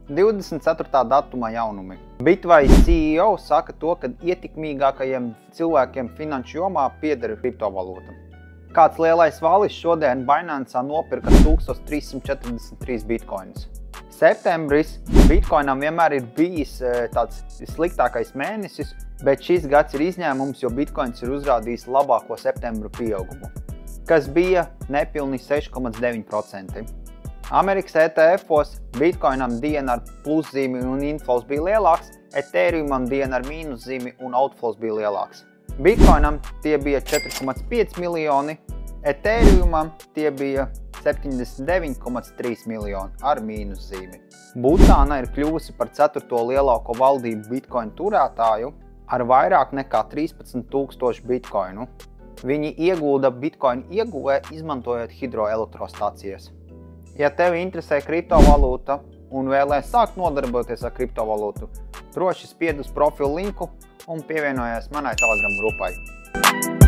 24. datuma jaunumi. Bitwise CEO saka to, ka ietekmīgākajiem cilvēkiem finanšu jomā pieder kriptovalūta. Kāds lielais valis šodien Binance'ā nopirka 1343 bitcoinus. Septembris bitcoinam vienmēr ir bijis tāds sliktākais mēnesis, bet šis gads ir izņēmums, jo bitcoins ir uzrādījis labāko septembra pieaugumu, kas bija nepilni 6,9%. Amerikas ETF-os bitcoinam diena ar pluszīmi un inflows bija lielāks, Ethereumam diena ar mīnuszīmi un outflows bija lielāks. Bitcoinam tie bija 4,5 miljoni, Ethereumam tie bija 79,3 miljoni ar mīnuszīmi. Butāna ir kļuvusi par 4. lielāko valdību bitcoin turētāju ar vairāk nekā 13,000 bitcoinu. Viņi iegulda bitcoin ieguvē, izmantojot hidroelektrostacijas. Ja tevi interesē kriptovalūta un vēlēs sākt nodarboties ar kriptovalūtu, droši spied uz profilu linku un pievienojies manai Telegram grupai.